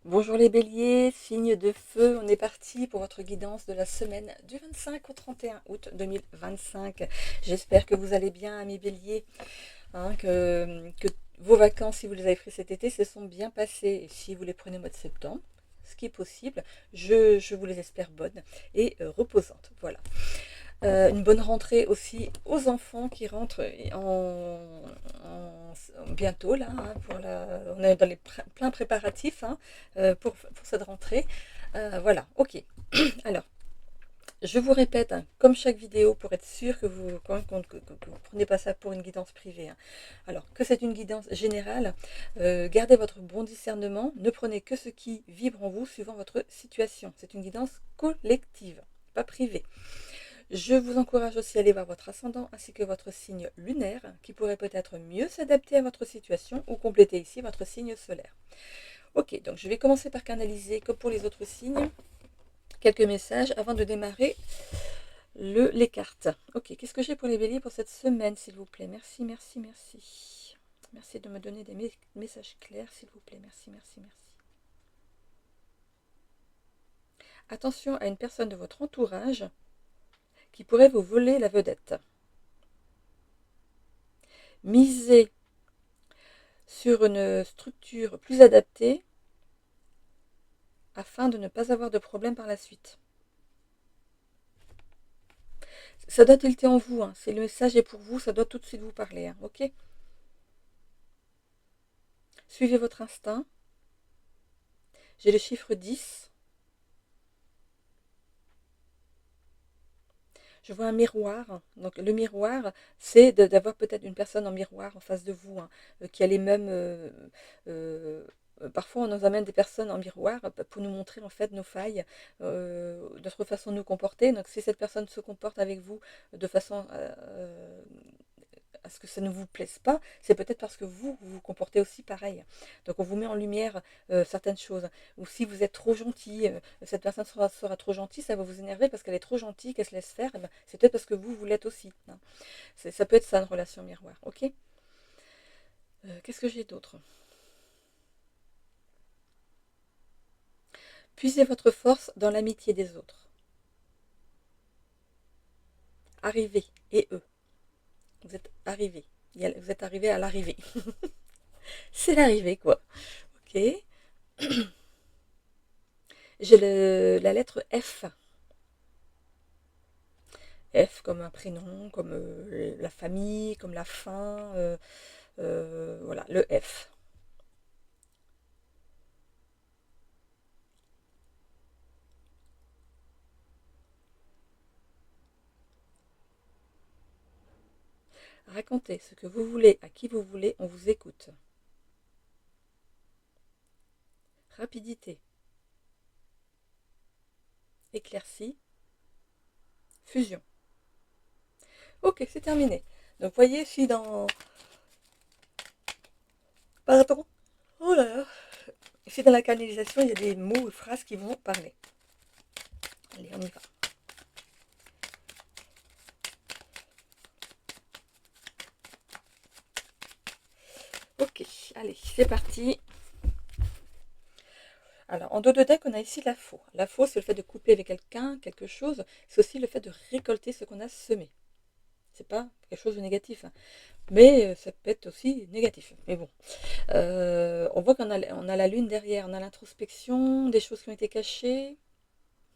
Bonjour les béliers, signe de feu, on est parti pour votre guidance de la semaine du 25 au 31 août 2025. J'espère que vous allez bien, mes béliers, que vos vacances, si vous les avez prises cet été, se sont bien passées. Et si vous les prenez au mois de septembre, ce qui est possible, je vous les espère bonnes et reposantes. Voilà. Une bonne rentrée aussi aux enfants qui rentrent bientôt là, on est dans les pleins préparatifs pour cette rentrée. Voilà, ok. Alors, je vous répète, comme chaque vidéo, pour être sûr que vous ne prenez pas ça pour une guidance privée. Alors, que c'est une guidance générale, gardez votre bon discernement, ne prenez que ce qui vibre en vous suivant votre situation. C'est une guidance collective, pas privée. Je vous encourage aussi à aller voir votre ascendant ainsi que votre signe lunaire qui pourrait peut-être mieux s'adapter à votre situation ou compléter ici votre signe solaire. Ok, donc je vais commencer par canaliser, comme pour les autres signes, quelques messages avant de démarrer les cartes. Ok, qu'est-ce que j'ai pour les béliers pour cette semaine, s'il vous plaît? Merci, merci, merci. Merci de me donner des messages clairs, s'il vous plaît. Merci, merci, merci. Attention à une personne de votre entourage qui pourrait vous voler la vedette. Misez sur une structure plus adaptée afin de ne pas avoir de problème par la suite. Ça doit tilter en vous, si le message est pour vous, ça doit tout de suite vous parler, ok? Suivez votre instinct. J'ai le chiffre 10. Je vois un miroir. Donc le miroir, c'est d'avoir peut-être une personne en miroir en face de vous, qui a les mêmes... parfois, on nous amène des personnes en miroir pour nous montrer en fait nos failles, notre façon de nous comporter. Donc si cette personne se comporte avec vous de façon à ce que ça ne vous plaise pas, c'est peut-être parce que vous comportez aussi pareil. Donc on vous met en lumière certaines choses. Ou si vous êtes trop gentil, cette personne sera trop gentille, ça va vous énerver parce qu'elle est trop gentille, qu'elle se laisse faire, ben, c'est peut-être parce que vous l'êtes aussi. Ça peut être ça une relation miroir, ok? Qu'est-ce que j'ai d'autre? Puisez votre force dans l'amitié des autres. Arrivez, et eux. Vous êtes arrivés. Vous êtes arrivés à l'arrivée. C'est l'arrivée, quoi. Ok. J'ai la lettre F. F comme un prénom, comme la famille, comme la fin. Voilà, le F. Racontez ce que vous voulez à qui vous voulez, on vous écoute. Rapidité. Éclaircie. Fusion. Ok, c'est terminé. Donc, voyez, si dans... Pardon. Oh là là. Si dans la canalisation, il y a des mots ou phrases qui vont parler. Allez, on y va. Ok, allez, c'est parti. Alors, en dos de deck, on a ici la faux. La faux, c'est le fait de couper avec quelqu'un, quelque chose. C'est aussi le fait de récolter ce qu'on a semé. C'est pas quelque chose de négatif, mais ça peut être aussi négatif. Mais bon, on voit on a la lune derrière, on a l'introspection, des choses qui ont été cachées.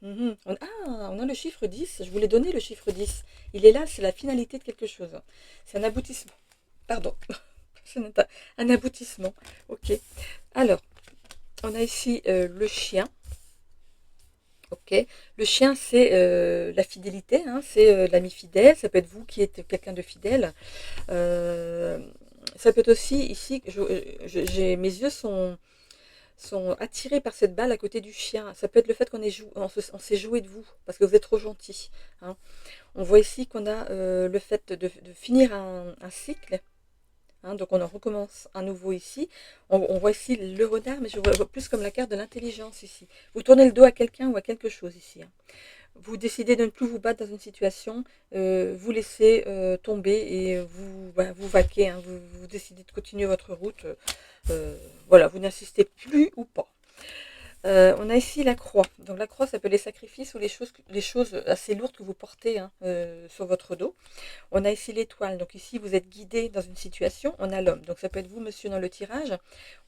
On a le chiffre 10. Je voulais donner le chiffre 10. Il est là, c'est la finalité de quelque chose. C'est un aboutissement. Pardon. C'est un aboutissement. Ok. Alors, on a ici le chien. Ok. Le chien, c'est la fidélité, c'est l'ami fidèle. Ça peut être vous qui êtes quelqu'un de fidèle. Ça peut être aussi ici, mes yeux sont attirés par cette balle à côté du chien. Ça peut être le fait on s'est joué de vous parce que vous êtes trop gentil. On voit ici qu'on a le fait de finir un cycle. Donc on en recommence un nouveau ici. On voit ici le renard, mais je vois plus comme la carte de l'intelligence ici. Vous tournez le dos à quelqu'un ou à quelque chose ici. Vous décidez de ne plus vous battre dans une situation, vous laissez tomber et vous vaquez, vous décidez de continuer votre route. Voilà, vous n'insistez plus ou pas. On a ici la croix. Donc la croix, ça peut être les sacrifices ou les choses assez lourdes que vous portez hein, sur votre dos. On a ici l'étoile. Donc ici, vous êtes guidé dans une situation. On a l'homme. Donc ça peut être vous, monsieur, dans le tirage.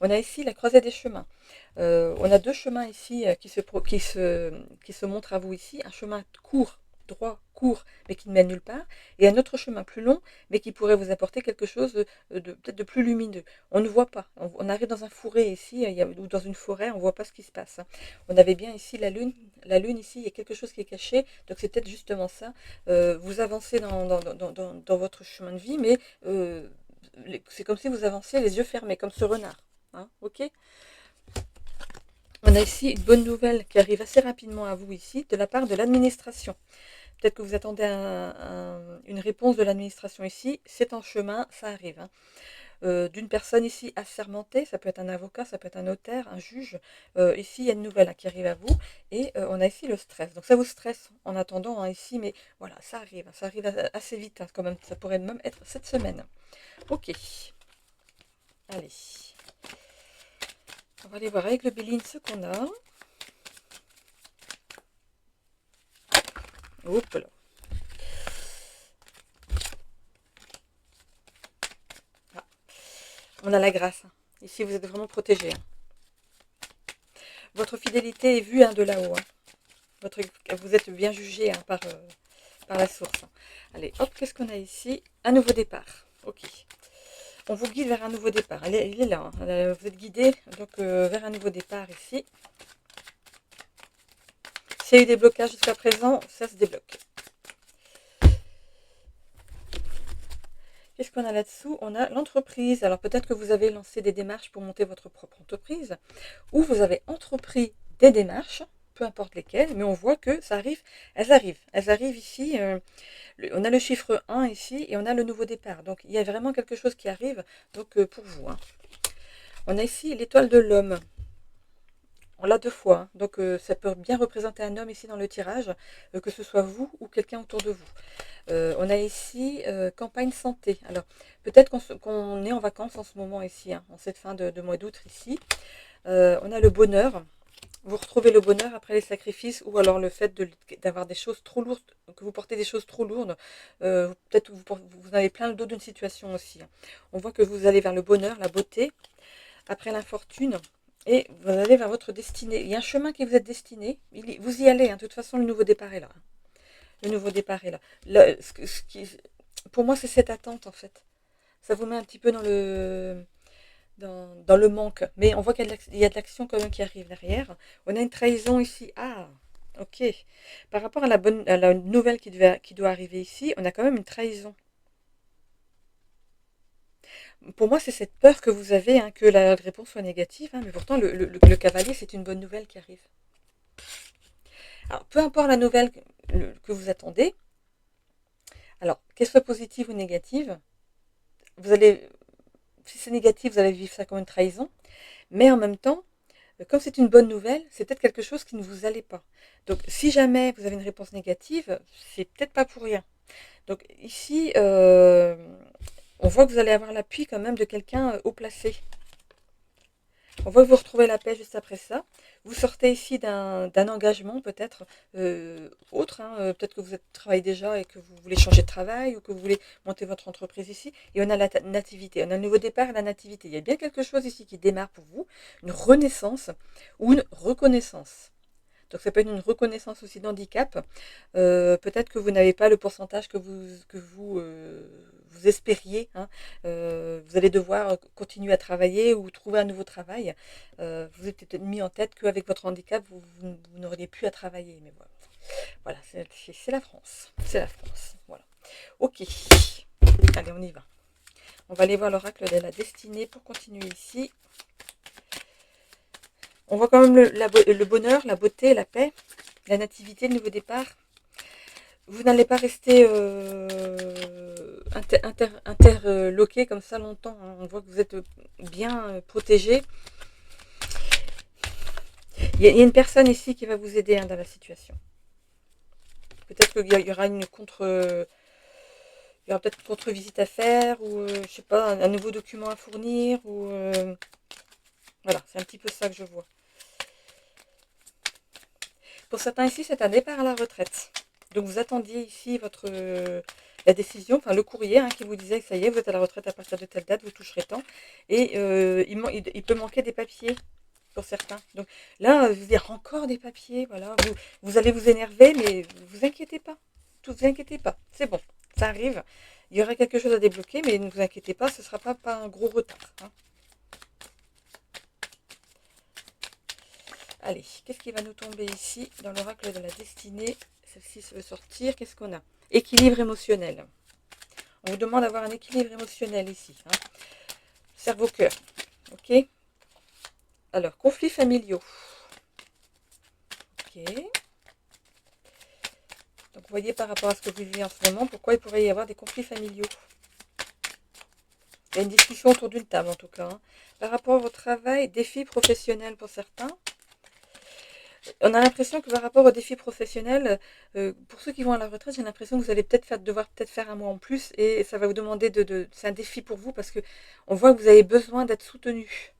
On a ici la croisée des chemins. On a deux chemins ici qui se montrent à vous ici. Un chemin court, droit, court, mais qui ne mène nulle part. Et un autre chemin plus long, mais qui pourrait vous apporter quelque chose peut-être de plus lumineux. On ne voit pas. On arrive dans un fourré ici, ou dans une forêt, on ne voit pas ce qui se passe. On avait bien ici la lune. La lune ici, il y a quelque chose qui est caché. Donc c'est peut-être justement ça. Vous avancez dans votre chemin de vie, mais c'est comme si vous avanciez les yeux fermés, comme ce renard. Hein, ok. On a ici une bonne nouvelle qui arrive assez rapidement à vous ici, de la part de l'administration. Peut-être que vous attendez une réponse de l'administration ici. C'est en chemin, ça arrive. Hein. D'une personne ici assermentée, ça peut être un avocat, ça peut être un notaire, un juge. Ici, il y a une nouvelle hein, qui arrive à vous. Et on a ici le stress. Donc ça vous stresse en attendant hein, ici, mais voilà, ça arrive assez vite hein, quand même. Ça pourrait même être cette semaine. Ok. Allez. On va aller voir avec le Béline ce qu'on a. Hop là. Ah. On a la grâce. Hein. Ici, vous êtes vraiment protégé. Hein. Votre fidélité est vue hein, de là-haut. Hein. Vous êtes bien jugé hein, par la source. Hein. Allez, hop, qu'est-ce qu'on a ici? Un nouveau départ. Ok. On vous guide vers un nouveau départ. Il est là. Hein. Vous êtes guidé donc, vers un nouveau départ ici. S'il y a eu des blocages jusqu'à présent, ça se débloque. Qu'est-ce qu'on a là-dessous? On a l'entreprise. Alors peut-être que vous avez lancé des démarches pour monter votre propre entreprise, ou vous avez entrepris des démarches, peu importe lesquelles, mais on voit que ça arrive, elles arrivent. Elles arrivent ici, on a le chiffre 1 ici, et on a le nouveau départ. Donc il y a vraiment quelque chose qui arrive donc, pour vous. Hein. On a ici l'étoile de l'homme. On l'a deux fois, hein. Donc ça peut bien représenter un homme ici dans le tirage, que ce soit vous ou quelqu'un autour de vous. On a ici campagne santé. Alors, peut-être qu'on est en vacances en ce moment ici, hein, en cette fin de mois d'août ici. On a le bonheur. Vous retrouvez le bonheur après les sacrifices ou alors le fait d'avoir des choses trop lourdes, que vous portez des choses trop lourdes. Peut-être vous avez plein le dos d'une situation aussi. Hein. On voit que vous allez vers le bonheur, la beauté, après l'infortune. Et vous allez vers votre destinée. Il y a un chemin qui vous est destiné. Vous y allez. Hein. De toute façon, le nouveau départ est là. Hein. Le nouveau départ est là. Pour moi, c'est cette attente, en fait. Ça vous met un petit peu dans le manque. Mais on voit qu'il y a de l'action quand même qui arrive derrière. On a une trahison ici. Ah, ok. Par rapport à la nouvelle qui doit arriver ici, on a quand même une trahison. Pour moi, c'est cette peur que vous avez, hein, que la réponse soit négative. Hein, mais pourtant, le cavalier, c'est une bonne nouvelle qui arrive. Alors, peu importe la nouvelle que vous attendez, alors, qu'elle soit positive ou négative, vous allez, si c'est négatif, vous allez vivre ça comme une trahison. Mais en même temps, comme c'est une bonne nouvelle, c'est peut-être quelque chose qui ne vous allait pas. Donc, si jamais vous avez une réponse négative, c'est peut-être pas pour rien. Donc, ici, on voit que vous allez avoir l'appui quand même de quelqu'un haut placé. On voit que vous retrouvez la paix juste après ça. Vous sortez ici d'un engagement peut-être autre. Hein, peut-être que vous travaillez déjà et que vous voulez changer de travail ou que vous voulez monter votre entreprise ici. Et on a la nativité. On a le nouveau départ et la nativité. Il y a bien quelque chose ici qui démarre pour vous. Une renaissance ou une reconnaissance. Donc ça peut être une reconnaissance aussi d'handicap. Peut-être que vous n'avez pas le pourcentage vous espériez. Hein. Vous allez devoir continuer à travailler ou trouver un nouveau travail. Vous êtes peut-être mis en tête qu'avec votre handicap, vous n'auriez plus à travailler. Mais voilà, c'est la France. C'est la France. Voilà. Ok. Allez, on y va. On va aller voir l'oracle de la destinée pour continuer ici. On voit quand même le bonheur, la beauté, la paix, la nativité, le nouveau départ. Vous n'allez pas rester interloqué comme ça longtemps. Hein. On voit que vous êtes bien protégé. Il y a une personne ici qui va vous aider hein, dans la situation. Peut-être qu'il y aura il y aura peut-être une contre-visite à faire ou je sais pas, un nouveau document à fournir ou voilà, c'est un petit peu ça que je vois. Pour certains ici, c'est un départ à la retraite. Donc vous attendiez ici la décision, enfin le courrier qui vous disait que ça y est, vous êtes à la retraite à partir de telle date, vous toucherez tant. Et il peut manquer des papiers pour certains. Donc là, vous dire encore des papiers, voilà, vous allez vous énerver, mais vous inquiétez pas. Ne vous inquiétez pas, c'est bon, ça arrive. Il y aura quelque chose à débloquer, mais ne vous inquiétez pas, ce ne sera pas un gros retard. Allez, qu'est-ce qui va nous tomber ici dans l'oracle de la destinée? Celle-ci se veut sortir. Qu'est-ce qu'on a? Équilibre émotionnel. On vous demande d'avoir un équilibre émotionnel ici. Cerveau-cœur. Ok. Alors, conflits familiaux. Ok. Donc, vous voyez par rapport à ce que vous vivez en ce moment, pourquoi il pourrait y avoir des conflits familiaux. Il y a une discussion autour d'une table en tout cas. Par rapport au travail, défis professionnels pour certains. On a l'impression que par rapport aux défis professionnels, pour ceux qui vont à la retraite, j'ai l'impression que vous allez devoir faire un mois en plus et ça va vous demander c'est un défi pour vous parce que on voit que vous avez besoin d'être soutenu.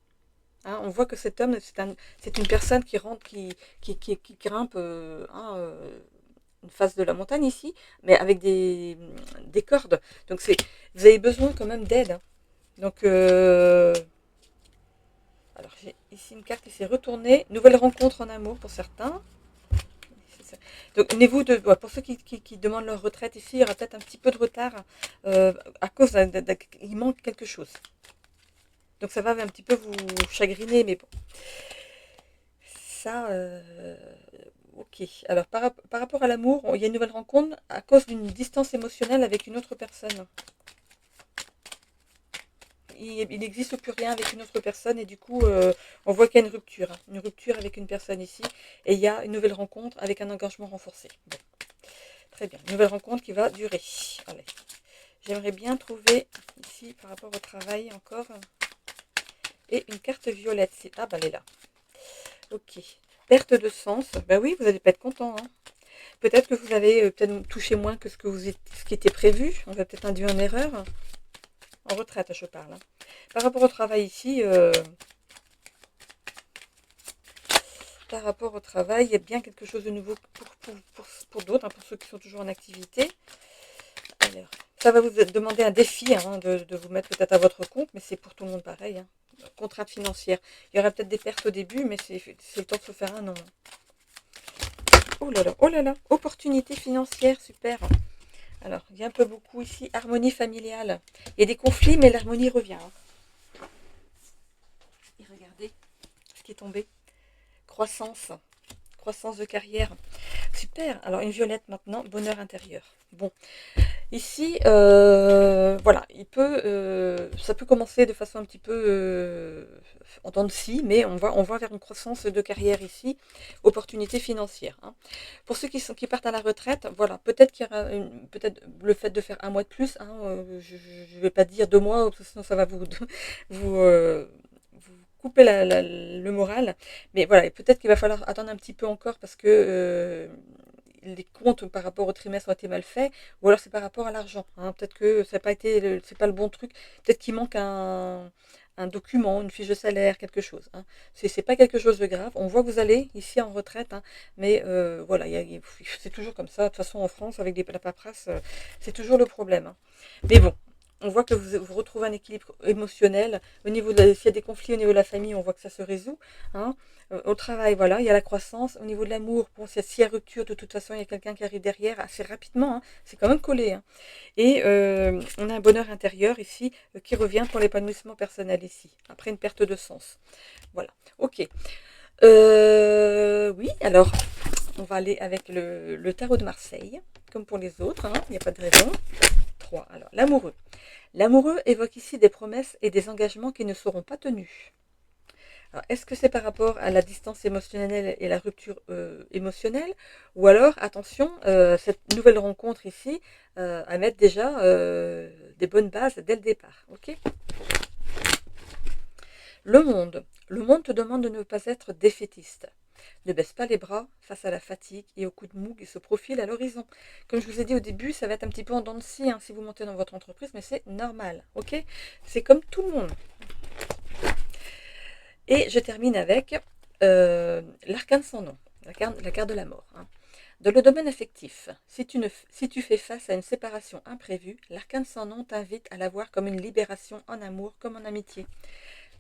On voit que cet homme, c'est une personne qui rentre, qui grimpe une face de la montagne ici, mais avec des cordes. Donc vous avez besoin quand même d'aide. Donc alors j'ai ici une carte qui s'est retournée. Nouvelle rencontre en amour pour certains. Donc, pour ceux qui demandent leur retraite ici, il y aura peut-être un petit peu de retard à cause il manque quelque chose. Donc ça va un petit peu vous chagriner, mais bon. Ça, ok. Alors par rapport à l'amour, il y a une nouvelle rencontre à cause d'une distance émotionnelle avec une autre personne. Il n'existe plus rien avec une autre personne et du coup on voit qu'il y a une rupture avec une personne ici et il y a une nouvelle rencontre avec un engagement renforcé. Bon. Très bien, une nouvelle rencontre qui va durer. Allez. J'aimerais bien trouver ici par rapport au travail encore et une carte violette. Ah bah elle est là. Ok. Perte de sens. Bah oui, vous n'allez pas être content. Peut-être que vous avez peut-être touché moins que ce qui était prévu. On va peut-être induire en erreur. En retraite, je parle. Par rapport au travail ici, par rapport au travail, il y a bien quelque chose de nouveau pour d'autres, pour ceux qui sont toujours en activité. Alors, ça va vous demander un défi de vous mettre peut-être à votre compte, mais c'est pour tout le monde pareil. Contrainte financière. Il y aura peut-être des pertes au début, mais c'est le temps de se faire un nom. Oh là là, opportunité financière, super. Alors, il y a un peu beaucoup ici, harmonie familiale. Il y a des conflits, mais l'harmonie revient. Et regardez ce qui est tombé. Croissance de carrière. Super. Alors, une violette maintenant, bonheur intérieur. Bon, ici, voilà, ça peut commencer de façon un petit peu en dents de scie, mais on va vers une croissance de carrière ici, opportunité financière. Pour ceux qui partent à la retraite, voilà, peut-être qu'il y aura peut-être le fait de faire un mois de plus. Je ne vais pas dire 2 mois, parce que sinon ça va vous couper le moral. Mais voilà, peut-être qu'il va falloir attendre un petit peu encore parce que les comptes par rapport au trimestre ont été mal faits, ou alors c'est par rapport à l'argent. Peut-être que ça n'a pas été, c'est pas le bon truc. Peut-être qu'il manque un document, une fiche de salaire, quelque chose. C'est pas quelque chose de grave. On voit que vous allez ici en retraite, mais voilà, c'est toujours comme ça. De toute façon, en France, avec la paperasse, c'est toujours le problème. Mais bon. On voit que vous retrouvez un équilibre émotionnel. S'il y a des conflits au niveau de la famille, on voit que ça se résout. Au travail, voilà, il y a la croissance. Au niveau de l'amour, s'il y a rupture, de toute façon, il y a quelqu'un qui arrive derrière assez rapidement. C'est quand même collé. Et on a un bonheur intérieur ici qui revient pour l'épanouissement personnel ici, après une perte de sens. Voilà, ok. Oui, alors, on va aller avec le tarot de Marseille, comme pour les autres, il n'y a pas de raison. 3. Alors, l'amoureux. L'amoureux évoque ici des promesses et des engagements qui ne seront pas tenus. Alors, est-ce que c'est par rapport à la distance émotionnelle et la rupture émotionnelle, ou alors, attention, cette nouvelle rencontre ici, à mettre déjà des bonnes bases dès le départ. Ok. Le monde. Le monde te demande de ne pas être défaitiste. Ne baisse pas les bras face à la fatigue et aux coups de mou qui se profilent à l'horizon. Comme je vous ai dit au début, ça va être un petit peu en dents de scie si vous montez dans votre entreprise, mais c'est normal, ok? C'est comme tout le monde. Et je termine avec l'arcane sans nom. la carte de la mort. Hein. Dans le domaine affectif, si tu fais face à une séparation imprévue, l'arcane sans nom t'invite à la voir comme une libération en amour comme en amitié.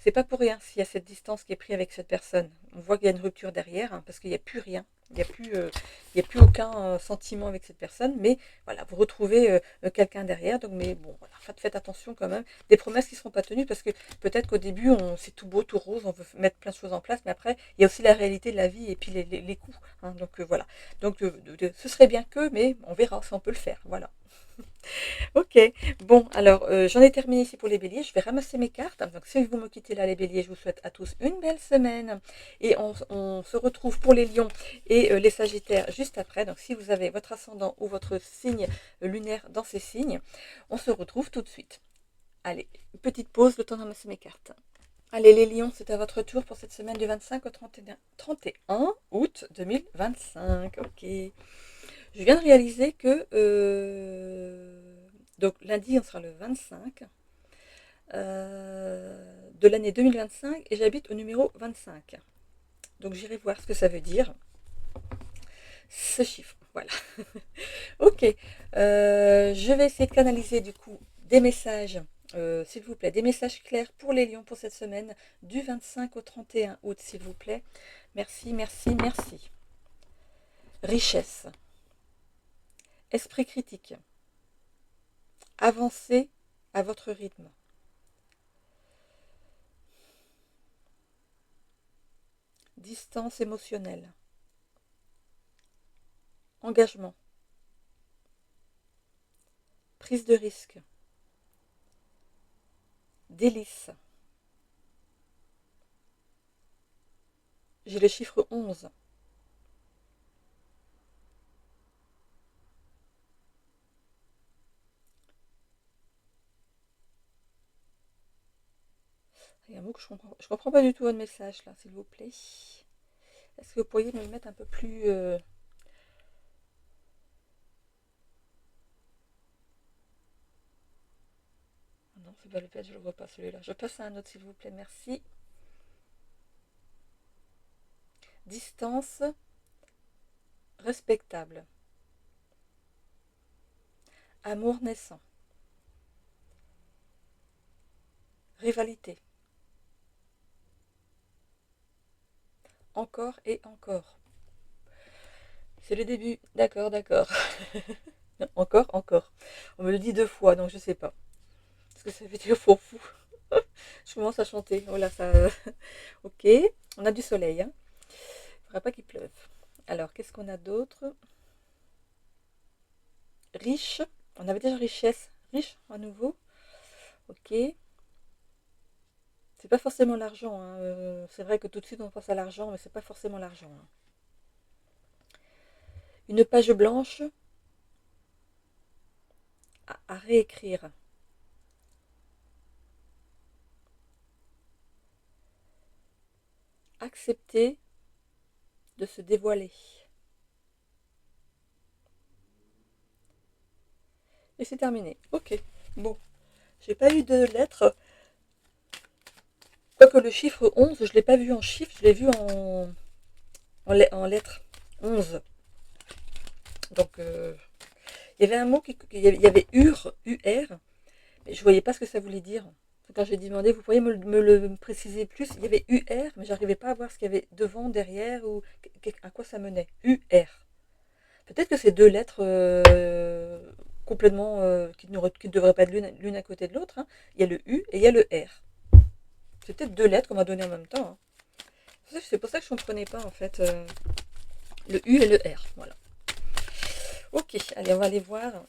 C'est pas pour rien s'il y a cette distance qui est prise avec cette personne. On voit qu'il y a une rupture derrière, hein, parce qu'il n'y a plus rien. Il y a plus aucun sentiment avec cette personne, mais voilà, vous retrouvez quelqu'un derrière. Donc, mais bon, voilà, faites attention quand même. Des promesses qui ne seront pas tenues, parce que peut-être qu'au début, c'est tout beau, tout rose, on veut mettre plein de choses en place, mais après, il y a aussi la réalité de la vie et puis les coûts. Hein, donc voilà. Donc ce serait bien que, mais on verra si on peut le faire. Voilà. Ok, bon, alors j'en ai terminé ici pour les béliers. Je vais ramasser mes cartes. Donc si vous me quittez là, les béliers, je vous souhaite à tous une belle semaine. Et on se retrouve pour les lions et les sagittaires juste après. Donc si vous avez votre ascendant ou votre signe lunaire dans ces signes, on se retrouve tout de suite. Allez, petite pause, le temps de ramasser mes cartes. Allez les lions, c'est à votre tour pour cette semaine du 25 au 31 août 2025. Ok. Je viens de réaliser que donc lundi on sera le 25 de l'année 2025 et j'habite au numéro 25. Donc j'irai voir ce que ça veut dire ce chiffre. Voilà. Ok. Je vais essayer de canaliser du coup des messages, s'il vous plaît, des messages clairs pour les lions pour cette semaine du 25 au 31 août, s'il vous plaît. Merci, merci, merci. Richesse. Esprit critique. Avancez à votre rythme. Distance émotionnelle. Engagement. Prise de risque. Délice. J'ai le chiffre 11. Il y a un mot que je comprends pas du tout votre message là, s'il vous plaît. Est-ce que vous pourriez me le mettre un peu plus... Non, c'est pas le fait, je le vois pas celui-là. Je passe à un autre, s'il vous plaît, merci. Distance respectable. Amour naissant. Rivalité. Encore et encore. C'est le début. D'accord, d'accord. Encore, encore. On me le dit 2 fois, donc je sais pas. Ce que ça veut dire pour vous. Je commence à chanter. Voilà, ça. Ok. On a du soleil. Hein. Il ne faudra pas qu'il pleuve. Alors, qu'est-ce qu'on a d'autre? Riche. On avait déjà richesse. Riche à nouveau. Ok. C'est pas forcément l'argent. Hein. C'est vrai que tout de suite on pense à l'argent, mais c'est pas forcément l'argent. Hein. Une page blanche à réécrire. Accepter de se dévoiler. Et c'est terminé. Ok. Bon. J'ai pas eu de lettres. Quoique le chiffre 11, je ne l'ai pas vu en chiffre, je l'ai vu en lettres. 11. Donc, il y avait un mot, il y avait UR, mais je ne voyais pas ce que ça voulait dire. Quand j'ai demandé, vous pourriez me le préciser plus, il y avait UR, mais j'arrivais pas à voir ce qu'il y avait devant, derrière, ou à quoi ça menait. UR. Peut-être que c'est 2 lettres complètement qui ne devraient pas être l'une à côté de l'autre. Hein. Il y a le U et il y a le R. C'est peut-être 2 lettres qu'on m'a donné en même temps. Hein. C'est pour ça que je ne comprenais pas en fait le U et le R. Voilà. Ok, allez, on va aller voir.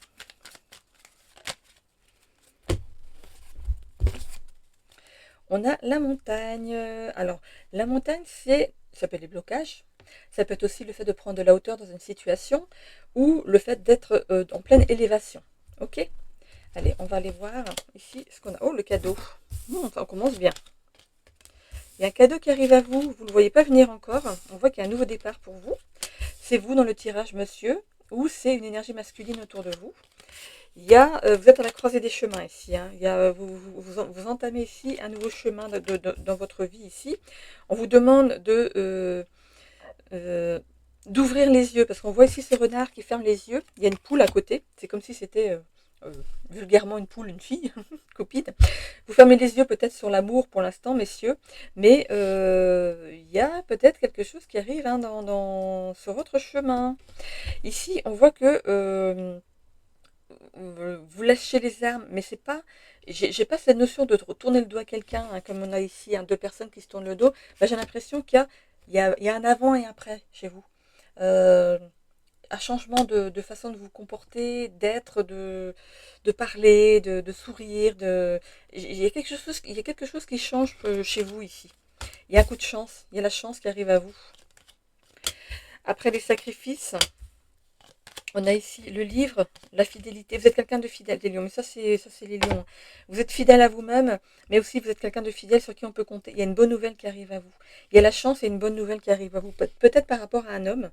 On a la montagne. Alors, la montagne, ça peut être les blocages. Ça peut être aussi le fait de prendre de la hauteur dans une situation ou le fait d'être en pleine élévation. Ok. Allez, on va aller voir ici ce qu'on a. Oh, le cadeau. Ça commence bien. Il y a un cadeau qui arrive à vous. Vous ne le voyez pas venir encore. On voit qu'il y a un nouveau départ pour vous. C'est vous dans le tirage, monsieur, ou c'est une énergie masculine autour de vous. Il y a, vous êtes à la croisée des chemins ici. Hein. Il y a, vous entamez ici un nouveau chemin dans votre vie ici. On vous demande d'ouvrir les yeux, parce qu'on voit ici ce renard qui ferme les yeux, il y a une poule à côté, c'est comme si c'était euh, vulgairement une poule, une fille, copine. Vous fermez les yeux peut-être sur l'amour pour l'instant, messieurs, mais il y a peut-être quelque chose qui arrive hein, sur votre chemin. Ici, on voit que vous lâchez les armes, mais c'est pas, j'ai pas cette notion de tourner le dos à quelqu'un, hein, comme on a ici, hein, deux personnes qui se tournent le dos. Bah, j'ai l'impression il y a un avant et un après chez vous. Euh, un changement de façon de vous comporter, d'être, de parler, de sourire. Il y a quelque chose qui change chez vous ici. Il y a un coup de chance, il y a la chance qui arrive à vous. Après les sacrifices, on a ici le livre, la fidélité. Vous êtes quelqu'un de fidèle, des lions, mais ça c'est les lions. Vous êtes fidèle à vous-même, mais aussi vous êtes quelqu'un de fidèle sur qui on peut compter. Il y a une bonne nouvelle qui arrive à vous. Il y a la chance et une bonne nouvelle qui arrive à vous. Peut-être par rapport à un homme,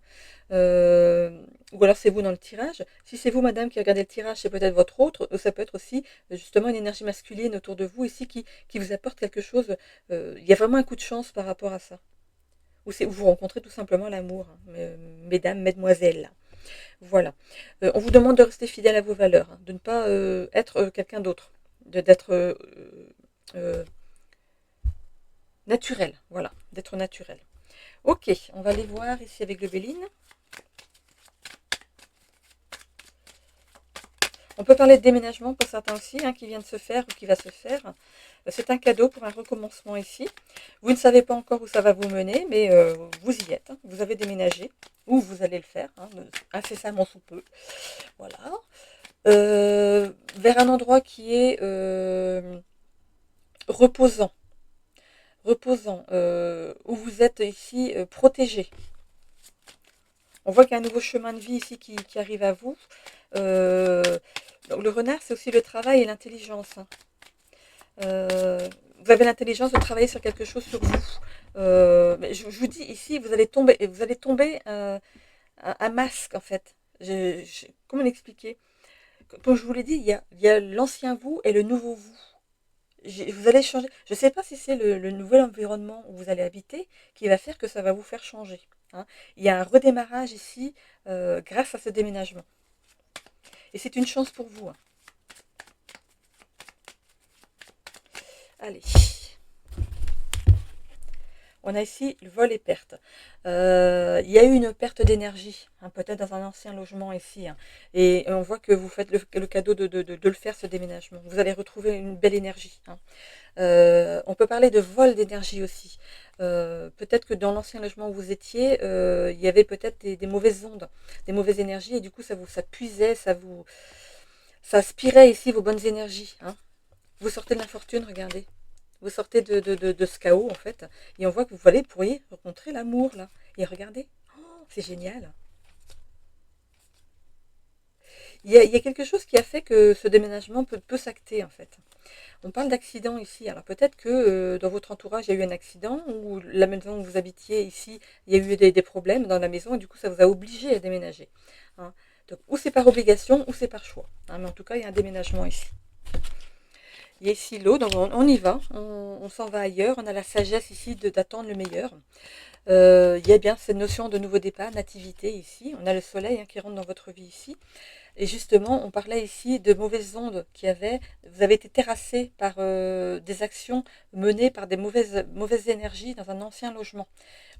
ou alors c'est vous dans le tirage. Si c'est vous, madame, qui regardez le tirage, c'est peut-être votre autre. Ça peut être aussi justement une énergie masculine autour de vous ici qui vous apporte quelque chose. Il y a vraiment un coup de chance par rapport à ça. Ou vous rencontrez tout simplement l'amour, hein, mesdames, mesdemoiselles. Voilà. On vous demande de rester fidèle à vos valeurs, hein, de ne pas être quelqu'un d'autre, d'être euh, naturel, voilà, d'être naturel. Ok, on va aller voir ici avec le Béline. On peut parler de déménagement pour certains aussi, hein, qui vient de se faire ou qui va se faire. C'est un cadeau pour un recommencement ici. Vous ne savez pas encore où ça va vous mener, mais vous y êtes. Hein. Vous avez déménagé, ou vous allez le faire, hein, incessamment sous peu. Voilà. Vers un endroit qui est reposant, où vous êtes ici protégé. On voit qu'il y a un nouveau chemin de vie ici qui arrive à vous. Donc le renard, c'est aussi le travail et l'intelligence. Hein. Vous avez l'intelligence de travailler sur quelque chose sur vous. Mais je vous dis ici, vous allez tomber un masque en fait. Comment l'expliquer? Comme je vous l'ai dit, il y a l'ancien vous et le nouveau vous. Vous allez changer. Je ne sais pas si c'est le nouvel environnement où vous allez habiter qui va faire que ça va vous faire changer. Hein. Il y a un redémarrage ici grâce à ce déménagement. Et c'est une chance pour vous. Hein. Allez. On a ici le vol et perte. Il y a eu une perte d'énergie, hein, peut-être dans un ancien logement ici. Hein, et on voit que vous faites le cadeau de le faire, ce déménagement. Vous allez retrouver une belle énergie. Hein. On peut parler de vol d'énergie aussi. Peut-être que dans l'ancien logement où vous étiez, il y avait peut-être des mauvaises ondes, des mauvaises énergies, et du coup ça puisait, ça aspirait ici vos bonnes énergies. Hein. Vous sortez de l'infortune, regardez. Vous sortez de ce chaos en fait, et on voit que pourriez rencontrer l'amour là. Et regardez, oh, c'est génial. Il y a quelque chose qui a fait que ce déménagement peut s'acter en fait. On parle d'accident ici. Alors peut-être que dans votre entourage, il y a eu un accident ou la maison où vous habitiez ici, il y a eu des problèmes dans la maison et du coup, ça vous a obligé à déménager. Hein. Donc, ou c'est par obligation ou c'est par choix. Hein, mais en tout cas, il y a un déménagement ici. Il y a ici l'eau, donc on y va, on s'en va ailleurs. On a la sagesse ici d'attendre le meilleur. Il y a bien cette notion de nouveau départ, nativité ici. On a le soleil hein, qui rentre dans votre vie ici. Et justement, on parlait ici de mauvaises ondes qui avaient. Vous avez été terrassé par des actions menées par des mauvaises énergies dans un ancien logement.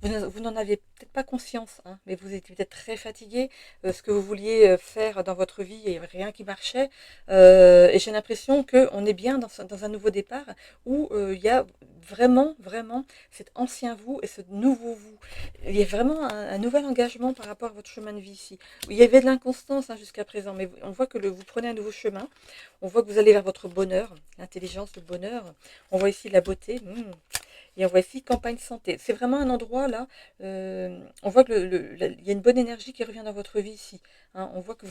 Vous n'en avez peut-être pas conscience, hein, mais vous étiez peut-être très fatigué. Ce que vous vouliez faire dans votre vie, il n'y avait rien qui marchait. Et j'ai l'impression qu'on est bien dans un nouveau départ où il y a vraiment cet ancien vous et ce nouveau vous. Il y a vraiment un nouvel engagement par rapport à votre chemin de vie ici. Il y avait de l'inconstance hein, jusqu'à présent, mais on voit que vous prenez un nouveau chemin. On voit que vous allez vers votre bonheur, l'intelligence, le bonheur. On voit ici la beauté. Et on voit ici campagne santé. C'est vraiment un endroit là. On voit que il y a une bonne énergie qui revient dans votre vie ici. Hein. On voit que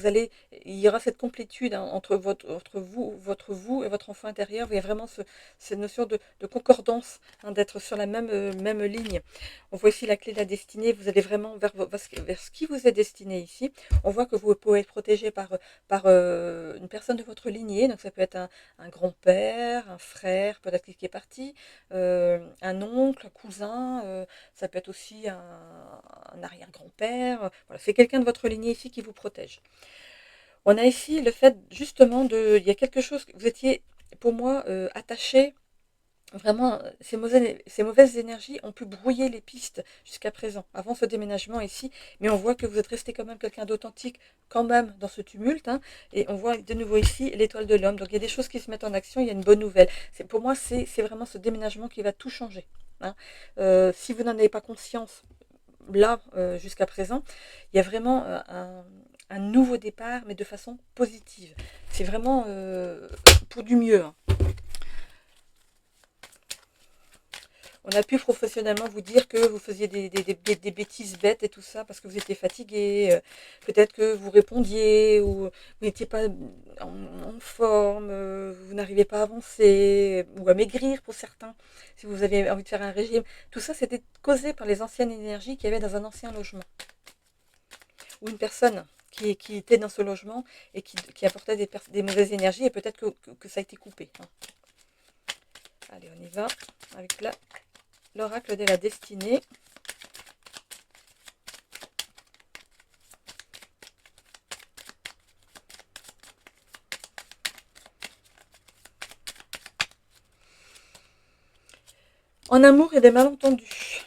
il y aura cette complétude hein, entre votre vous et votre enfant intérieur. Il y a vraiment cette notion de concordance, hein, d'être sur la même ligne. On voit ici la clé de la destinée. Vous allez vraiment vers ce qui vous est destiné ici. On voit que vous pouvez être protégé par une personne de votre lignée. Donc ça peut être un grand-père, un frère, peut-être qui est parti, un un oncle, un cousin, ça peut être aussi un arrière-grand-père. Voilà, c'est quelqu'un de votre lignée ici qui vous protège. On a ici le fait justement de... Il y a quelque chose, vous étiez pour moi attaché. Vraiment, ces mauvaises énergies ont pu brouiller les pistes jusqu'à présent, avant ce déménagement ici, mais on voit que vous êtes resté quand même quelqu'un d'authentique, quand même, dans ce tumulte, hein, et on voit de nouveau ici l'étoile de l'homme, donc il y a des choses qui se mettent en action, il y a une bonne nouvelle. Pour moi, c'est vraiment ce déménagement qui va tout changer, hein. Si vous n'en avez pas conscience, là, jusqu'à présent, il y a vraiment un nouveau départ, mais de façon positive. C'est vraiment pour du mieux, hein. On a pu professionnellement vous dire que vous faisiez des bêtises bêtes et tout ça parce que vous étiez fatigué, peut-être que vous répondiez ou vous n'étiez pas en forme, vous n'arrivez pas à avancer ou à maigrir pour certains, si vous avez envie de faire un régime. Tout ça, c'était causé par les anciennes énergies qu'il y avait dans un ancien logement. Ou une personne qui était dans ce logement et qui apportait des mauvaises énergies et peut-être que ça a été coupé, hein. Allez, on y va avec l'oracle de la destinée. En amour, il y a des malentendus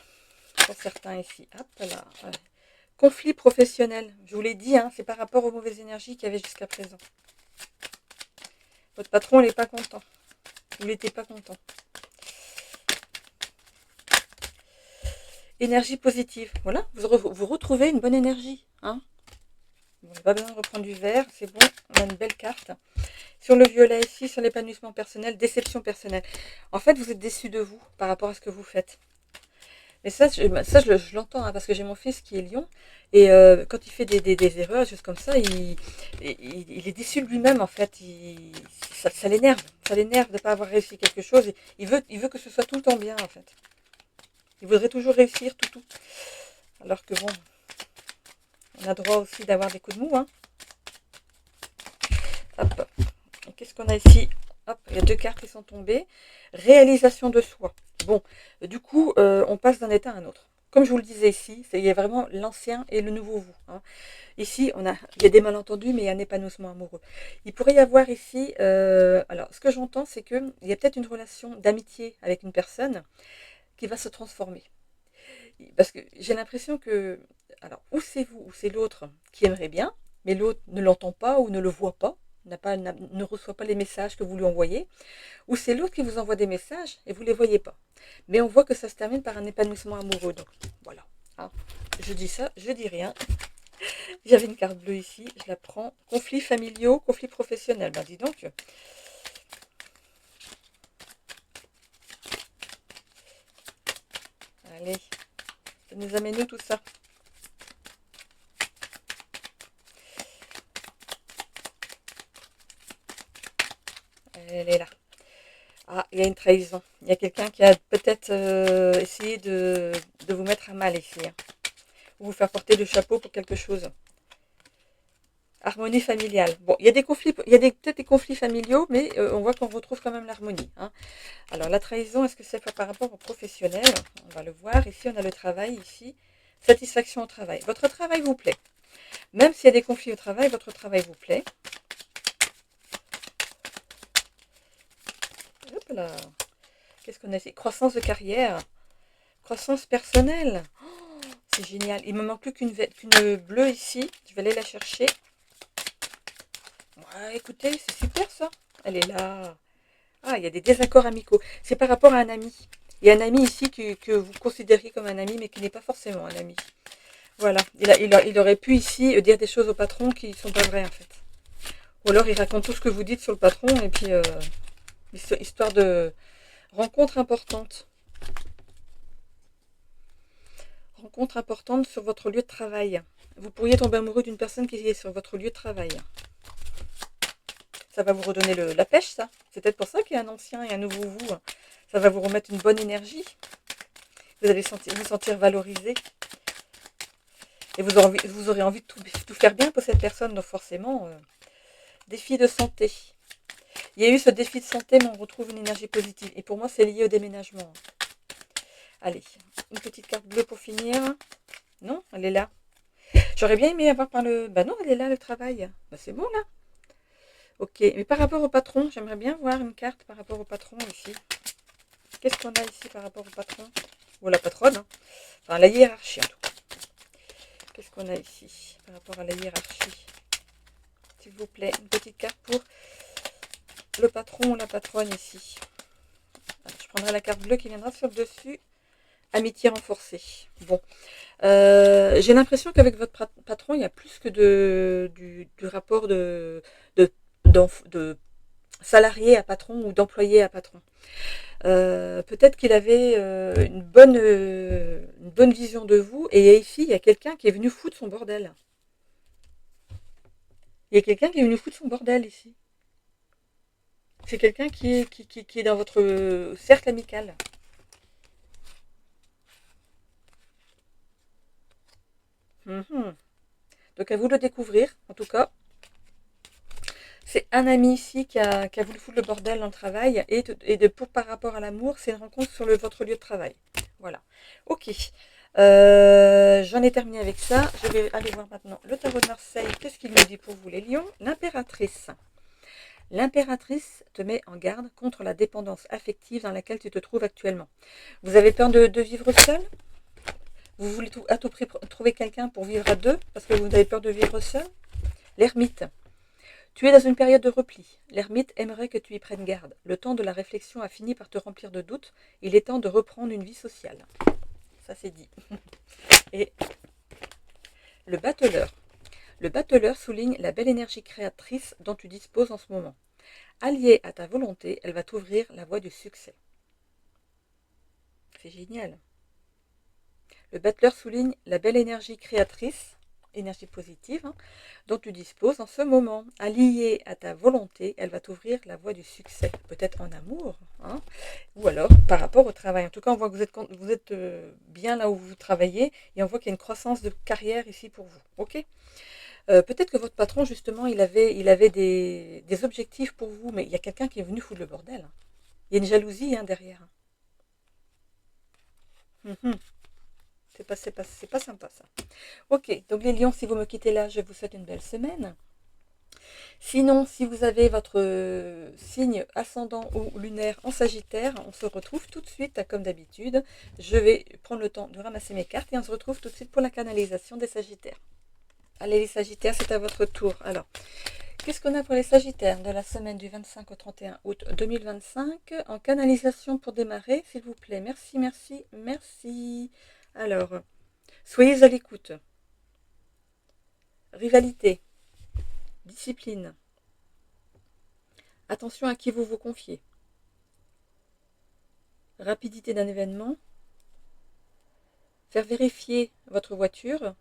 pour certains ici. Hop là. Ouais. Conflit professionnel. Je vous l'ai dit, hein, c'est par rapport aux mauvaises énergies qu'il y avait jusqu'à présent. Votre patron n'est pas content. Vous n'étiez pas content. Énergie positive. Voilà, vous retrouvez une bonne énergie, hein. Bon, on n'a pas besoin de reprendre du vert, c'est bon, on a une belle carte. Sur le violet ici, sur l'épanouissement personnel, déception personnelle. En fait, vous êtes déçu de vous par rapport à ce que vous faites. Mais ça, je l'entends, hein, parce que j'ai mon fils qui est lion, et quand il fait des erreurs, juste comme ça, il est déçu de lui-même, en fait. Ça l'énerve de ne pas avoir réussi quelque chose. Il veut que ce soit tout le temps bien, en fait. Il voudrait toujours réussir tout. Alors que bon, on a droit aussi d'avoir des coups de mou, hein. Hop. Qu'est-ce qu'on a ici? Hop, il y a deux cartes qui sont tombées. Réalisation de soi. Bon, du coup, on passe d'un état à un autre. Comme je vous le disais ici, il y a vraiment l'ancien et le nouveau vous, hein. Ici, il y a des malentendus, mais il y a un épanouissement amoureux. Il pourrait y avoir ici... alors, ce que j'entends, c'est qu'il y a peut-être une relation d'amitié avec une personne qui va se transformer. Parce que j'ai l'impression que... Alors, ou c'est vous, ou c'est l'autre qui aimerait bien, mais l'autre ne l'entend pas ou ne le voit pas, ne reçoit pas les messages que vous lui envoyez, ou c'est l'autre qui vous envoie des messages et vous ne les voyez pas. Mais on voit que ça se termine par un épanouissement amoureux. Donc, voilà. Hein. Je dis ça, je dis rien. J'avais une carte bleue ici, je la prends. Conflits familiaux, conflits professionnels. Ben dis donc. Allez, ça nous amène où tout ça? Elle est là. Ah, il y a une trahison. Il y a quelqu'un qui a peut-être essayé de vous mettre à mal ici, hein. Ou vous faire porter le chapeau pour quelque chose. Harmonie familiale. Bon, il y a des conflits, il y a peut-être des conflits familiaux, mais on voit qu'on retrouve quand même l'harmonie, hein. Alors, la trahison, est-ce que c'est par rapport au professionnel? On va le voir. Ici, on a le travail. Ici, satisfaction au travail. Votre travail vous plaît. Même s'il y a des conflits au travail, votre travail vous plaît. Hop là. Qu'est-ce qu'on a ici? Croissance de carrière. Croissance personnelle. Oh, c'est génial. Il me manque plus qu'une bleue ici. Je vais aller la chercher. Ouais, écoutez, c'est super ça. Elle est là. Ah, il y a des désaccords amicaux. C'est par rapport à un ami. Il y a un ami ici que vous considérez comme un ami, mais qui n'est pas forcément un ami. Voilà. Il aurait pu ici dire des choses au patron qui ne sont pas vraies, en fait. Ou alors il raconte tout ce que vous dites sur le patron, et puis histoire de rencontre importante. Rencontre importante sur votre lieu de travail. Vous pourriez tomber amoureux d'une personne qui est sur votre lieu de travail. Ça va vous redonner la pêche, ça. C'est peut-être pour ça qu'il y a un ancien et un nouveau vous. Ça va vous remettre une bonne énergie. Vous allez vous sentir valorisé. Et vous aurez envie de tout faire bien pour cette personne. Donc forcément, défi de santé. Il y a eu ce défi de santé, mais on retrouve une énergie positive. Et pour moi, c'est lié au déménagement. Allez, une petite carte bleue pour finir. Non, elle est là. J'aurais bien aimé avoir par le... Bah non, elle est là, le travail. Bah c'est bon, là. Ok, mais par rapport au patron, j'aimerais bien voir une carte par rapport au patron ici. Qu'est-ce qu'on a ici par rapport au patron? Ou la patronne, hein. Enfin, la hiérarchie, en tout cas. Qu'est-ce qu'on a ici par rapport à la hiérarchie? S'il vous plaît, une petite carte pour le patron ou la patronne ici. Alors, je prendrai la carte bleue qui viendra sur le dessus. Amitié renforcée. Bon. J'ai l'impression qu'avec votre patron, il y a plus que du rapport de, de salarié à patron ou d'employé à patron. Peut-être qu'il avait une bonne vision de vous. Et ici, il y a quelqu'un qui est venu foutre son bordel. Il y a quelqu'un qui est venu foutre son bordel ici. C'est quelqu'un qui est dans votre cercle amical. Mhm. Donc à vous de le découvrir, en tout cas. C'est un ami ici qui a voulu foutre le bordel dans le travail. Par rapport à l'amour, c'est une rencontre sur votre lieu de travail. Voilà. Ok. J'en ai terminé avec ça. Je vais aller voir maintenant le tarot de Marseille. Qu'est-ce qu'il nous dit pour vous, les lions? L'impératrice. L'impératrice te met en garde contre la dépendance affective dans laquelle tu te trouves actuellement. Vous avez peur de vivre seul? Vous voulez à tout prix trouver quelqu'un pour vivre à deux parce que vous avez peur de vivre seul? L'ermite. Tu es dans une période de repli. L'ermite aimerait que tu y prennes garde. Le temps de la réflexion a fini par te remplir de doutes. Il est temps de reprendre une vie sociale. Ça, c'est dit. Et le battleur. Le battleur souligne la belle énergie créatrice dont tu disposes en ce moment. Alliée à ta volonté, elle va t'ouvrir la voie du succès. C'est génial. Le battleur souligne la belle énergie créatrice, énergie positive, hein, dont tu disposes en ce moment. Alliée à ta volonté, elle va t'ouvrir la voie du succès, peut-être en amour, hein, ou alors par rapport au travail. En tout cas, on voit que vous êtes bien là où vous travaillez, et on voit qu'il y a une croissance de carrière ici pour vous. Ok. Peut-être que votre patron, justement, il avait des objectifs pour vous, mais il y a quelqu'un qui est venu foutre le bordel, hein. Il y a une jalousie, hein, derrière. Mhm. C'est pas sympa, ça. Ok, donc les lions, si vous me quittez là, je vous souhaite une belle semaine. Sinon, si vous avez votre signe ascendant ou lunaire en Sagittaire, on se retrouve tout de suite, comme d'habitude. Je vais prendre le temps de ramasser mes cartes et on se retrouve tout de suite pour la canalisation des Sagittaires. Allez les Sagittaires, c'est à votre tour. Alors, qu'est-ce qu'on a pour les Sagittaires de la semaine du 25 au 31 août 2025 en canalisation pour démarrer, s'il vous plaît? Merci, merci, merci. Alors, soyez à l'écoute. Rivalité, discipline. Attention à qui vous vous confiez. Rapidité d'un événement. Faire vérifier votre voiture.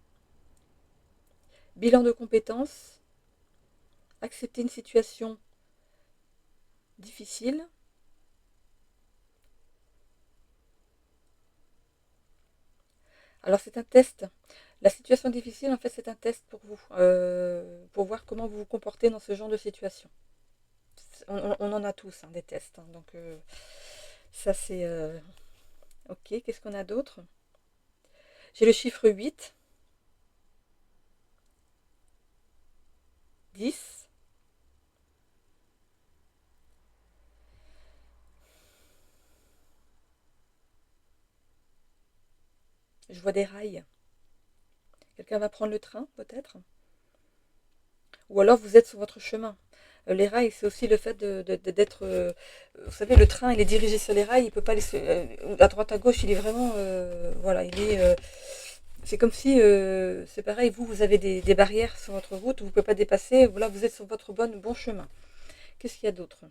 Bilan de compétences. Accepter une situation difficile. Alors c'est un test. La situation difficile, en fait, c'est un test pour vous, pour voir comment vous vous comportez dans ce genre de situation. On en a tous, hein, des tests, hein, donc ça c'est... ok, qu'est-ce qu'on a d'autre? J'ai le chiffre 8, 10, je vois des rails. Quelqu'un va prendre le train, peut-être? Ou alors vous êtes sur votre chemin. Les rails, c'est aussi le fait d'être... vous savez, le train, il est dirigé sur les rails, il peut pas aller à droite, à gauche, il est vraiment... voilà, il est... c'est comme si, c'est pareil, vous avez des barrières sur votre route, vous ne pouvez pas dépasser, voilà, vous êtes sur votre bon chemin. Qu'est-ce qu'il y a d'autre?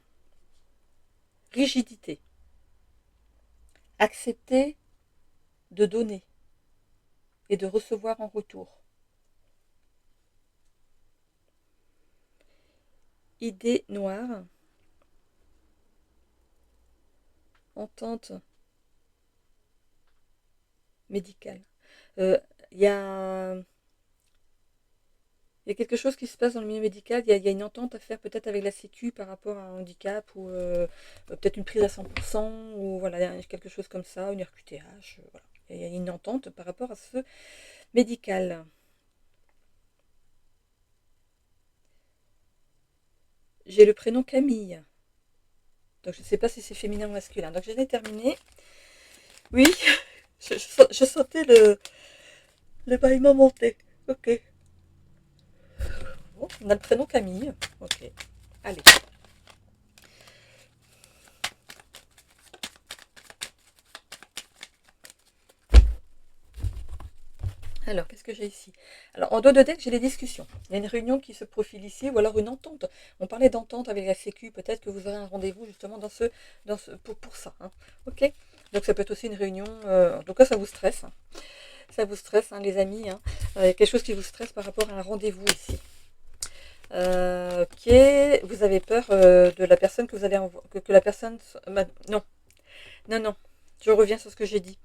Rigidité. Accepter de donner et de recevoir en retour. Idée noire. Entente médicale. Il y a Il y a quelque chose qui se passe dans le milieu médical, il y a une entente à faire peut-être avec la Sécu par rapport à un handicap ou peut-être une prise à 100% ou voilà, quelque chose comme ça, une RQTH, voilà. Il y a une entente par rapport à ce médical. J'ai le prénom Camille, donc je ne sais pas si c'est féminin ou masculin. Donc j'en ai terminé. Oui, je sentais le bâillement monter. Ok. Bon, on a le prénom Camille. Ok. Allez. Alors, qu'est-ce que j'ai ici? Alors, en dos de deck, j'ai les discussions. Il y a une réunion qui se profile ici, ou alors une entente. On parlait d'entente avec la Sécu, peut-être que vous aurez un rendez-vous justement pour ça. Hein. Ok? Donc, ça peut être aussi une réunion. En tout cas, ça vous stresse. Hein. Ça vous stresse, hein, les amis. Hein. Il y a quelque chose qui vous stresse par rapport à un rendez-vous ici. Ok, vous avez peur de la personne que vous allez que la personne. Non, non, non. Je reviens sur ce que j'ai dit.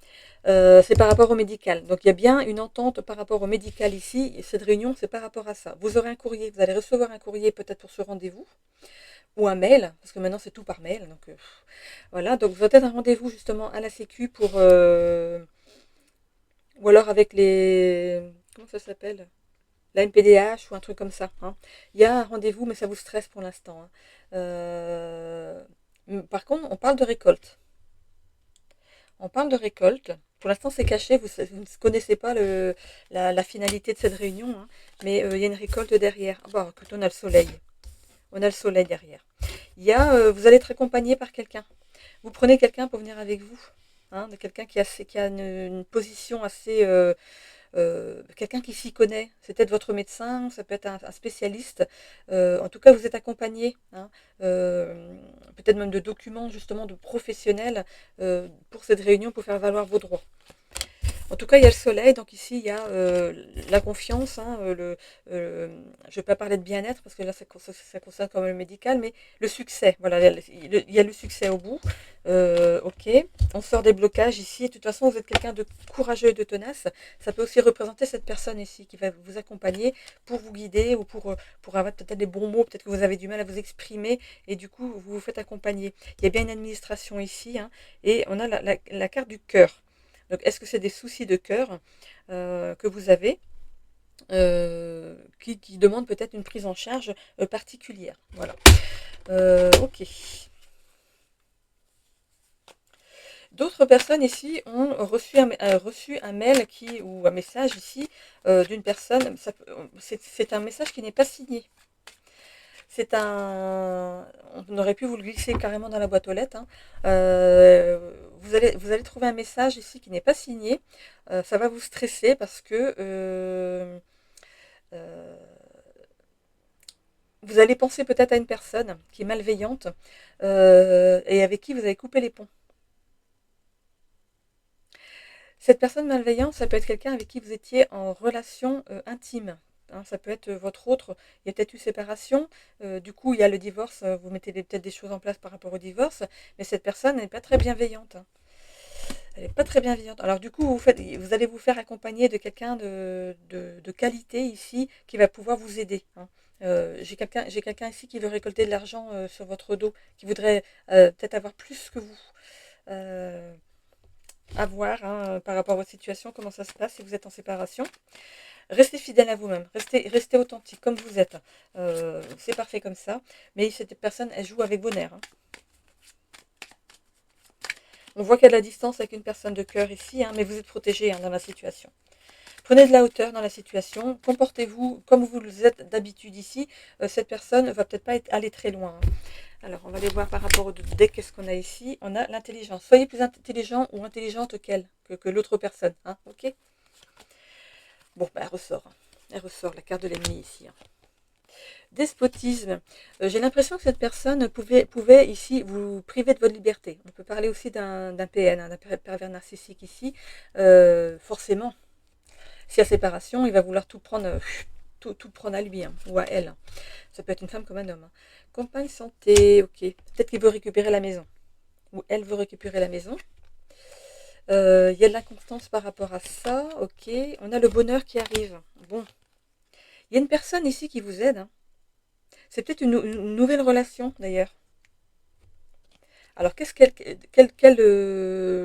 C'est par rapport au médical. Donc il y a bien une entente par rapport au médical ici. Et cette réunion, c'est par rapport à ça. Vous aurez un courrier, vous allez recevoir un courrier peut-être pour ce rendez-vous, ou un mail, parce que maintenant c'est tout par mail. Donc voilà, donc vous avez peut-être un rendez-vous justement à la Sécu pour... ou alors avec les... Comment ça s'appelle? La NPDH ou un truc comme ça. Hein. Il y a un rendez-vous, mais ça vous stresse pour l'instant. Hein. Par contre, on parle de récolte. On parle de récolte. Pour l'instant, c'est caché. Vous ne connaissez pas la finalité de cette réunion. Hein, mais il y a une récolte derrière. Ah bah, écoute, on a le soleil. On a le soleil derrière. Vous allez être accompagné par quelqu'un. Vous prenez quelqu'un pour venir avec vous. Hein, de quelqu'un qui a une position assez quelqu'un qui s'y connaît. C'est peut-être votre médecin, ça peut être un spécialiste. En tout cas, vous êtes accompagné, hein, peut-être même de documents, justement, de professionnels pour cette réunion, pour faire valoir vos droits. En tout cas, il y a le soleil, donc ici, il y a la confiance. Hein, je ne vais pas parler de bien-être, parce que là, ça concerne quand même le médical, mais le succès. Voilà, il y a le succès au bout. Ok, on sort des blocages ici. De toute façon, vous êtes quelqu'un de courageux et de tenace. Ça peut aussi représenter cette personne ici qui va vous accompagner pour vous guider ou pour avoir peut-être des bons mots. Peut-être que vous avez du mal à vous exprimer et du coup, vous vous faites accompagner. Il y a bien une administration ici, hein, et on a la carte du cœur. Donc, est-ce que c'est des soucis de cœur que vous avez qui demandent peut-être une prise en charge particulière? Voilà. Ok. D'autres personnes ici ont reçu un mail ou un message ici d'une personne. C'est un message qui n'est pas signé. On aurait pu vous le glisser carrément dans la boîte aux lettres. Hein. Vous allez trouver un message ici qui n'est pas signé. Ça va vous stresser parce que euh, vous allez penser peut-être à une personne qui est malveillante et avec qui vous avez coupé les ponts. Cette personne malveillante, ça peut être quelqu'un avec qui vous étiez en relation intime. Hein, ça peut être votre autre, il y a peut-être eu séparation, du coup il y a le divorce, vous mettez peut-être des choses en place par rapport au divorce, mais cette personne n'est pas très bienveillante. Hein. Elle n'est pas très bienveillante. Alors du coup, vous allez vous faire accompagner de quelqu'un de qualité ici qui va pouvoir vous aider. Hein. J'ai quelqu'un ici qui veut récolter de l'argent sur votre dos, qui voudrait peut-être avoir plus que vous. Euh, à voir hein, par rapport à votre situation, comment ça se passe si vous êtes en séparation. Restez fidèle à vous-même, restez authentique comme vous êtes. C'est parfait comme ça. Mais cette personne, elle joue avec vos nerfs. Hein. On voit qu'il y a de la distance avec une personne de cœur ici, hein, mais vous êtes protégé hein, dans la situation. Prenez de la hauteur dans la situation, comportez-vous comme vous le êtes d'habitude ici. Cette personne ne va peut-être pas aller très loin. Hein. Alors, on va aller voir par rapport au deck, qu'est-ce qu'on a ici. On a l'intelligence. Soyez plus intelligent ou intelligente que l'autre personne. Hein, ok. Bon, bah, elle ressort. Elle ressort, la carte de l'ennemi ici. Hein. Despotisme. J'ai l'impression que cette personne pouvait ici vous priver de votre liberté. On peut parler aussi d'un PN, d'un pervers narcissique ici. Forcément, si à séparation, il va vouloir tout prendre, tout prendre à lui hein, ou à elle. Ça peut être une femme comme un homme. Hein. Compagne santé, ok. Peut-être qu'il veut récupérer la maison. Ou elle veut récupérer la maison. Il y a de l'inconstance par rapport à ça, ok. On a le bonheur qui arrive. Bon, Il y a une personne ici qui vous aide, hein. C'est peut-être une nouvelle relation d'ailleurs. Alors, quelle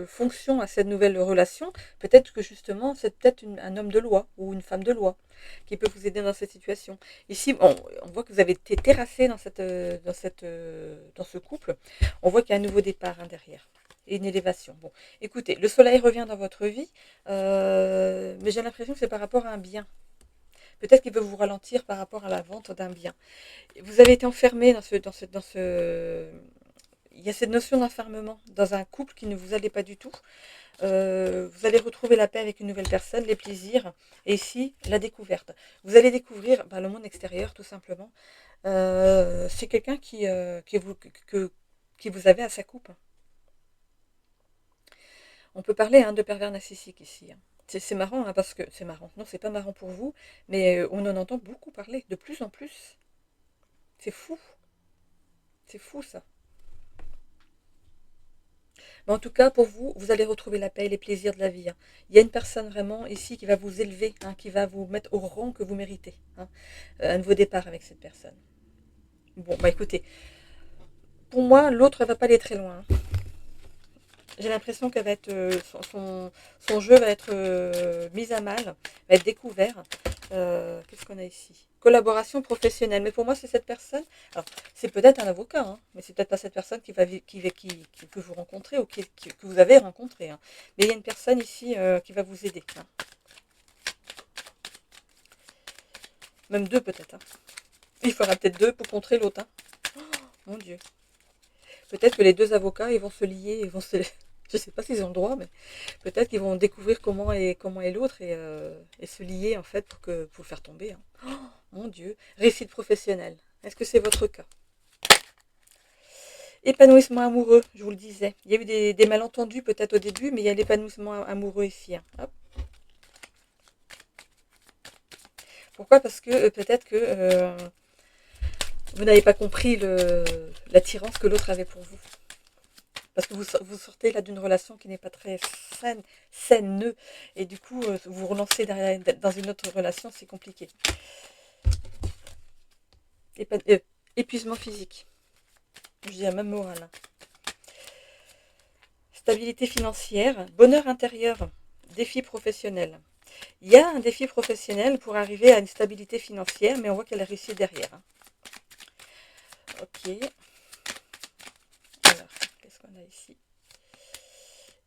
fonction a cette nouvelle relation? Peut-être que justement, c'est peut-être un homme de loi ou une femme de loi qui peut vous aider dans cette situation. Ici, on voit que vous avez été terrassé dans ce couple. On voit qu'il y a un nouveau départ, hein, derrière et une élévation. Bon, écoutez, le soleil revient dans votre vie, mais j'ai l'impression que c'est par rapport à un bien. Peut-être qu'il veut vous ralentir par rapport à la vente d'un bien. Vous avez été enfermé il y a cette notion d'enfermement dans un couple qui ne vous allait pas du tout. Vous allez retrouver la paix avec une nouvelle personne, les plaisirs, et ici, la découverte. Vous allez découvrir le monde extérieur, tout simplement. C'est quelqu'un qui vous avait à sa coupe. On peut parler, hein, de pervers narcissique ici, hein. C'est marrant, hein, parce que c'est marrant. Non, c'est pas marrant pour vous, mais on en entend beaucoup parler, de plus en plus. C'est fou. C'est fou, ça. Mais en tout cas, pour vous, vous allez retrouver la paix et les plaisirs de la vie, hein. Il y a une personne vraiment ici qui va vous élever, hein, qui va vous mettre au rang que vous méritez, hein. Un nouveau départ avec cette personne. Bon, bah écoutez, pour moi, l'autre ne va pas aller très loin, hein. J'ai l'impression qu'elle va être, son jeu va être mis à mal, va être découvert. Qu'est-ce qu'on a ici? Collaboration professionnelle. Mais pour moi, c'est cette personne. Alors, c'est peut-être un avocat, hein, mais c'est peut-être pas cette personne que vous rencontrez ou que vous avez rencontré, hein. Mais il y a une personne ici qui va vous aider, hein. Même deux peut-être, hein. Il faudra peut-être deux pour contrer l'autre, hein. Oh, mon Dieu. Peut-être que les deux avocats, ils vont se lier, ils vont se... Je ne sais pas s'ils ont le droit, mais peut-être qu'ils vont découvrir comment est l'autre et se lier en fait pour le faire tomber, hein. Oh, mon Dieu. Réussite professionnelle. Est-ce que c'est votre cas? Épanouissement amoureux, je vous le disais. Il y a eu des malentendus peut-être au début, mais il y a l'épanouissement amoureux ici, hein. Hop. Pourquoi? Parce que peut-être que vous n'avez pas compris l'attirance que l'autre avait pour vous. Parce que vous sortez là d'une relation qui n'est pas très saine, et du coup, vous relancez dans une autre relation, c'est compliqué. Épuisement physique, je dis même moral, hein. Stabilité financière, bonheur intérieur, défi professionnel. Il y a un défi professionnel pour arriver à une stabilité financière, mais on voit qu'elle a réussi derrière, hein. Ok. Alors, qu'est-ce qu'on a ici?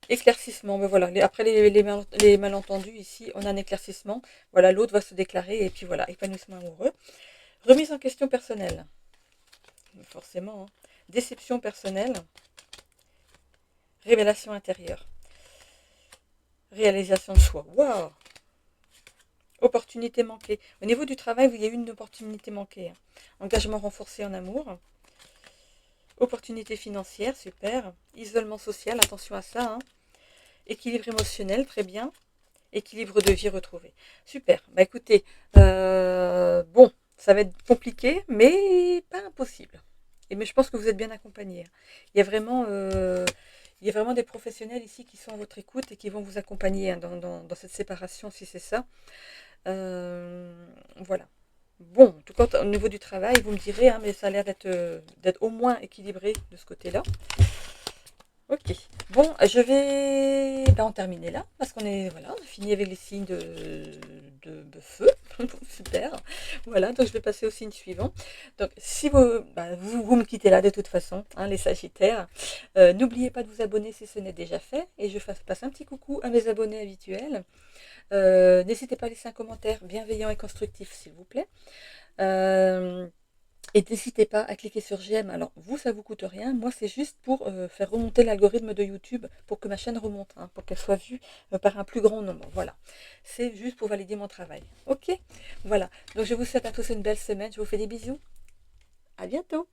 Éclaircissement, ben voilà, après les malentendus ici, on a un éclaircissement. Voilà, l'autre va se déclarer et puis voilà, épanouissement amoureux. Remise en question personnelle, forcément, hein. Déception personnelle, révélation intérieure, réalisation de soi. Waouh! Opportunité manquée. Au niveau du travail, il y a eu une opportunité manquée, hein. Engagement renforcé en amour. Opportunité financière, super. Isolement social, attention à ça, hein. Équilibre émotionnel, très bien. Équilibre de vie retrouvé. Super. Bah écoutez, bon, ça va être compliqué, mais pas impossible. Mais je pense que vous êtes bien accompagné, hein. Il y a vraiment, des professionnels ici qui sont à votre écoute et qui vont vous accompagner, hein, dans cette séparation, si c'est ça. Voilà. Bon, en tout cas, au niveau du travail, vous me direz, hein, mais ça a l'air d'être au moins équilibré de ce côté-là. Ok. Bon, je vais en terminer là, parce qu'on est, voilà, on a fini avec les signes de feu. Super. Voilà, donc je vais passer au signe suivant. Donc, si vous me quittez là de toute façon, hein, les Sagittaires, n'oubliez pas de vous abonner si ce n'est déjà fait, et je passe un petit coucou à mes abonnés habituels. N'hésitez pas à laisser un commentaire bienveillant et constructif, s'il vous plaît. Et n'hésitez pas à cliquer sur j'aime. Alors, vous, ça vous coûte rien. Moi, c'est juste pour faire remonter l'algorithme de YouTube, pour que ma chaîne remonte, hein, pour qu'elle soit vue par un plus grand nombre. Voilà. C'est juste pour valider mon travail. Ok? Voilà. Donc, je vous souhaite à tous une belle semaine. Je vous fais des bisous. À bientôt.